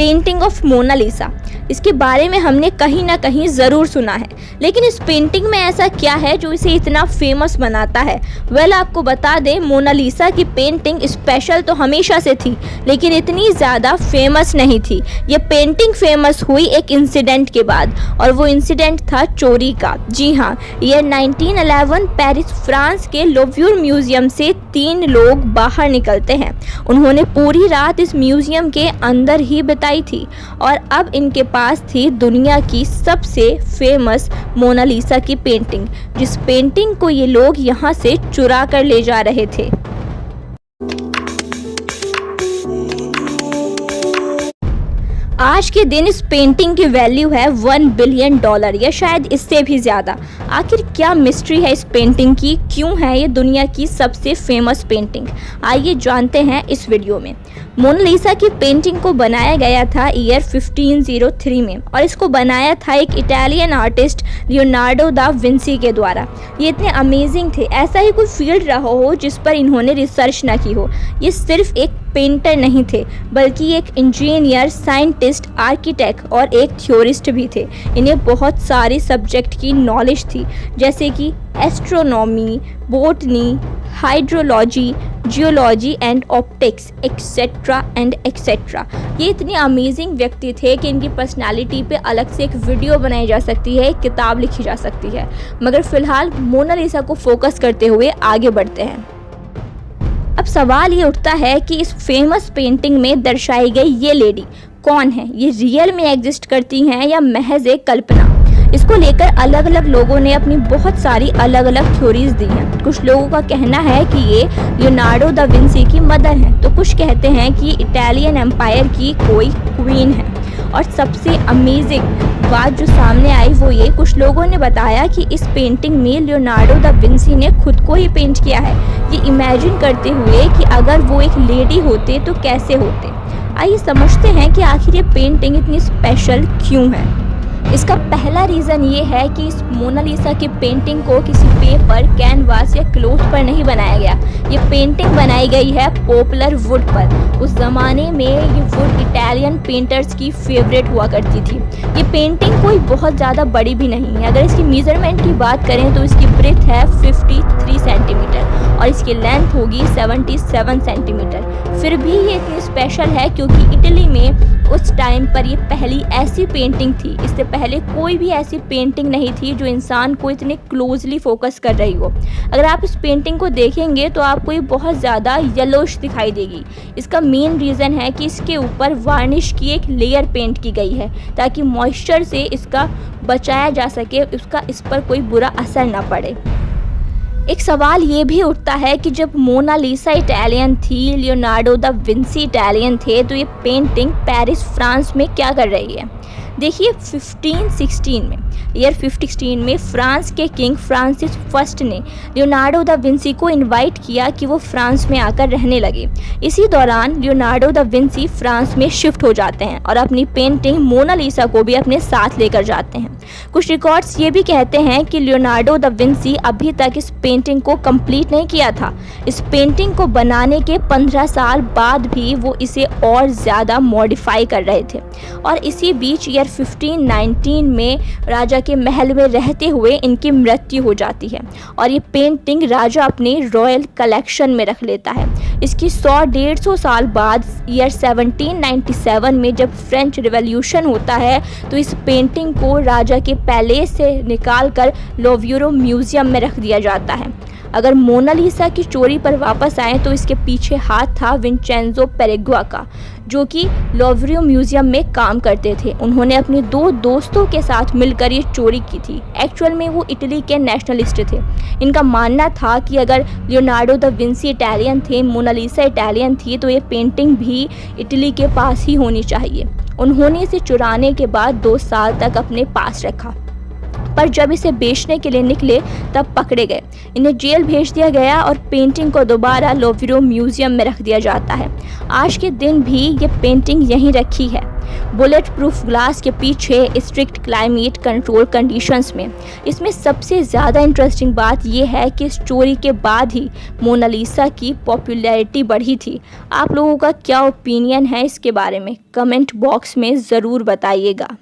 Painting of Mona Lisa. इसके बारे में हमने कहीं ना कहीं ज़रूर सुना है, लेकिन इस पेंटिंग में ऐसा क्या है जो इसे इतना फेमस बनाता है? आपको बता दें, मोनालिसा की पेंटिंग स्पेशल तो हमेशा से थी, लेकिन इतनी ज़्यादा फेमस नहीं थी। ये पेंटिंग फेमस हुई एक इंसिडेंट के बाद, और वो इंसिडेंट था चोरी का। जी हाँ, ईयर 1911 पेरिस फ्रांस के लोव्र म्यूजियम से 3 लोग बाहर निकलते हैं। उन्होंने पूरी रात इस म्यूजियम के अंदर ही बिताई थी, और अब इनके पास थी दुनिया की सबसे फेमस मोनालिसा की पेंटिंग, जिस पेंटिंग को ये लोग यहाँ से चुरा कर ले जा रहे थे। आज के दिन इस पेंटिंग की वैल्यू है $1 बिलियन, या शायद इससे भी ज़्यादा। आखिर क्या मिस्ट्री है इस पेंटिंग की? क्यों है ये दुनिया की सबसे फेमस पेंटिंग? आइए जानते हैं इस वीडियो में। मोनालिसा की पेंटिंग को बनाया गया था ईयर 1503 में, और इसको बनाया था एक Italian artist Leonardo da Vinci के द्वारा। ये इतने अमेजिंग थे, ऐसा ही कोई फील्ड रहा हो जिस पर इन्होंने रिसर्च ना की हो। ये सिर्फ एक पेंटर नहीं थे, बल्कि एक इंजीनियर, साइंटिस्ट, आर्किटेक्ट और एक थ्योरिस्ट भी थे। इन्हें बहुत सारे सब्जेक्ट की नॉलेज थी, जैसे कि astronomy, botany, hydrology, geology and optics, etcetera and etcetera. ये इतने अमेजिंग व्यक्ति थे कि इनकी पर्सनालिटी पे अलग से एक वीडियो बनाई जा सकती है, एक किताब लिखी जा सकती है। मगर फिलहाल मोनालिसा को फोकस करते हुए आगे बढ़ते हैं। अब सवाल ये उठता है कि इस फेमस पेंटिंग में दर्शाई गई ये लेडी कौन है? ये रियल में एग्जिस्ट करती हैं या महज एक कल्पना? इसको लेकर अलग अलग लोगों ने अपनी बहुत सारी अलग अलग थ्योरीज दी हैं। कुछ लोगों का कहना है कि ये लियोनार्डो दा विंसी की मदर हैं, तो कुछ कहते हैं कि इटालियन एम्पायर की कोई क्वीन है। और सबसे अमेजिंग बात जो सामने आई वो ये, कुछ लोगों ने बताया कि इस पेंटिंग में लियोनार्डो दा विंसी ने खुद को ही पेंट किया है, ये इमेजिन करते हुए कि अगर वो एक लेडी होते तो कैसे होते। आइए समझते हैं कि आखिर ये पेंटिंग इतनी स्पेशल क्यों है। इसका पहला रीज़न ये है कि इस मोनालिसा की पेंटिंग को किसी पेपर, कैनवास या क्लोथ पर नहीं बनाया गया। ये पेंटिंग बनाई गई है पॉपुलर वुड पर। उस ज़माने में ये वुड इटालियन पेंटर्स की फेवरेट हुआ करती थी। ये पेंटिंग कोई बहुत ज़्यादा बड़ी भी नहीं है। अगर इसकी मेज़रमेंट की बात करें तो इसकी ब्रेथ है 53 सेंटीमीटर और इसकी लेंथ होगी 77 सेंटीमीटर। फिर भी ये इतनी स्पेशल है क्योंकि इटली में उस टाइम पर ये पहली ऐसी पेंटिंग थी। इससे पहले कोई भी ऐसी पेंटिंग नहीं थी जो इंसान को इतने क्लोजली फोकस कर रही हो। अगर आप इस पेंटिंग को देखेंगे तो आपको ये बहुत ज़्यादा येलोइश दिखाई देगी। इसका मेन रीज़न है कि इसके ऊपर वार्निश की एक लेयर पेंट की गई है ताकि मॉइस्चर से इसका बचाया जा सके, उसका इस पर कोई बुरा असर ना पड़े। एक सवाल ये भी उठता है कि जब मोनालिसा इटालियन थी, लियोनार्डो दा विंसी इटालियन थे, तो ये पेंटिंग पेरिस फ्रांस में क्या कर रही है? देखिए, 1516 में फ्रांस के किंग फ्रांसिस फर्स्ट ने लियोनार्डो दा विंसी को इनवाइट किया कि वो फ्रांस में आकर रहने लगे। इसी दौरान लियोनार्डो दा विंसी फ्रांस में शिफ्ट हो जाते हैं और अपनी पेंटिंग मोनालिसा को भी अपने साथ लेकर जाते हैं। कुछ रिकॉर्ड्स ये भी कहते हैं कि लियोनार्डो दा विंसी अभी तक इस पेंटिंग को कंप्लीट नहीं किया था। इस पेंटिंग को बनाने के 15 साल बाद भी वो इसे और ज़्यादा मॉडिफाई कर रहे थे। और इसी बीच ईयर 1519 में राजा के महल में रहते हुए इनकी मृत्यु हो जाती है और ये पेंटिंग राजा अपने रॉयल कलेक्शन में रख लेता है। इसकी 100-150 साल बाद ईयर 1797 में जब फ्रेंच रिवॉल्यूशन होता है तो इस पेंटिंग को राजा के पैलेस से निकालकर लोव्र म्यूजियम में रख दिया जाता है। अगर मोनालिसा की चोरी पर वापस आए तो इसके पीछे हाथ था विंचेंजो पेरेग्वा का, जो कि लोव्र म्यूजियम में काम करते थे। उन्होंने अपने 2 दोस्तों के साथ मिलकर ये चोरी की थी। एक्चुअल में वो इटली के नेशनलिस्ट थे। इनका मानना था कि अगर लियोनार्डो दा विंसी इटालियन थे, मोनालिसा इटालियन थी, तो ये पेंटिंग भी इटली के पास ही होनी चाहिए। उन्होंने इसे चुराने के बाद 2 साल तक अपने पास रखा, पर जब इसे बेचने के लिए निकले तब पकड़े गए। इन्हें जेल भेज दिया गया और पेंटिंग को दोबारा लोव्र म्यूजियम में रख दिया जाता है। आज के दिन भी ये पेंटिंग यहीं रखी है। बुलेट प्रूफ ग्लास के पीछे स्ट्रिक्ट क्लाइमेट कंट्रोल कंडीशंस में। इसमें सबसे ज़्यादा इंटरेस्टिंग बात यह है कि स्टोरी के बाद ही मोनालिसा की पॉपुलैरिटी बढ़ी थी। आप लोगों का क्या ओपिनियन है इसके बारे में? कमेंट बॉक्स में ज़रूर बताइएगा।